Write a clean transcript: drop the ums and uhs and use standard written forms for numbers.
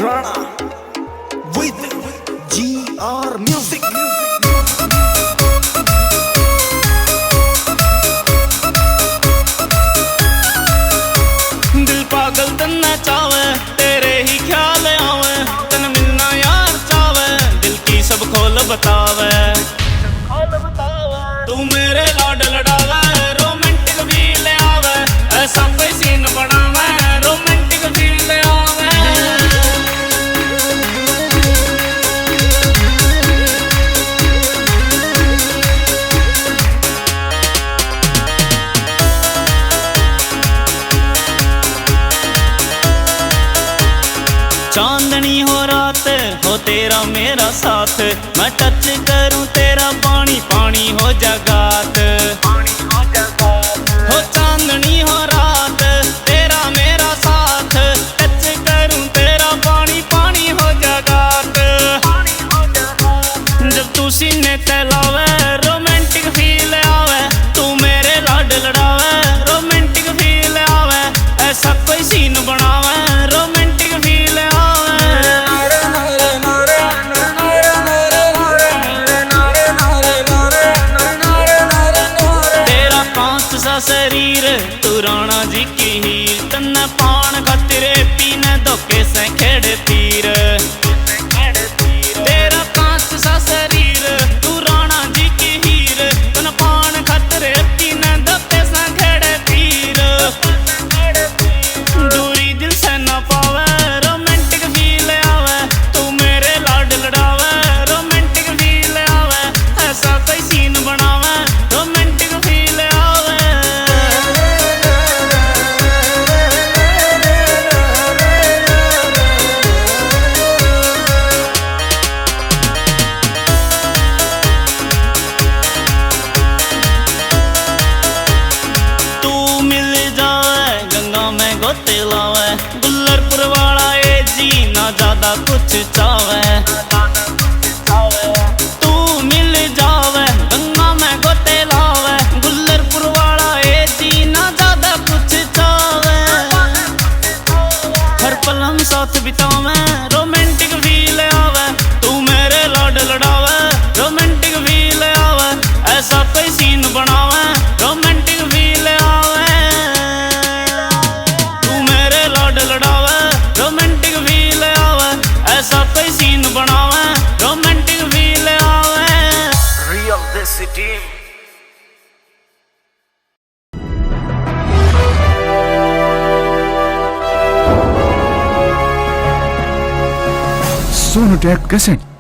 Rana with GR Music. दिल पागल तन्ना चावे, तेरे ही ख्याल आवे, तन मिलना यार चावे, दिल की सब खोल बतावे। तू मेरे लाड लड़ावे, रोमांटिक फील आवे, ऐसा कोई सीन बनावे, रोमांटिक फील आवे। चांदनी हो रात हो तेरा मेरा साथ, मैं टच करूं तेरा पानी पानी हो जगात। हो चांदनी हो रात तेरा मेरा साथ, टच करूं तेरा पानी पानी हो जगात। जब तू सीने तैलावे, रोमांटिक फील आवे, तू मेरे लाड लड़ावे, रोमांटिक फील आवे, ऐसा कोई सीन बनावे, रोमांटिक फील आवे। शरीर तू राणा जी की हीर, तन्ने पान खातिर पीने धोखे से खेड़ तीर। तेरा कांच सा शरीर तू राणा जी की हीर, तन्ने पान खातिर पीने धोखे से खेड़ तीर। दूरी दिल से न पावे, रोमांटिक फील आवे, तू मेरे लाड लड़ावे, रोमांटिक फील आवे, ऐसा कोई सीन बनावे, रोमांटिक फील आवे। गोते लावे, गुल्लरपुर वाला ए जी ना ज्यादा कुछ चावे। तू मिल जावे गंगा में गोते लावे, गुल्लरपुर वाला ए जी ना ज्यादा कुछ चावे। हर पल हम साथ बितावे, रोमांटिक फील आवे, तू मेरे लाड लड़ावे, रोमांटिक फील आवे, ऐसा कोई सीन बनावे, रोमांटिक फील आवे। रोमांटिक फील आवे, ऐसा कोई सीन बनावे, रोमांटिक फील आवे। Real Desi Team. Sonotech Cassette.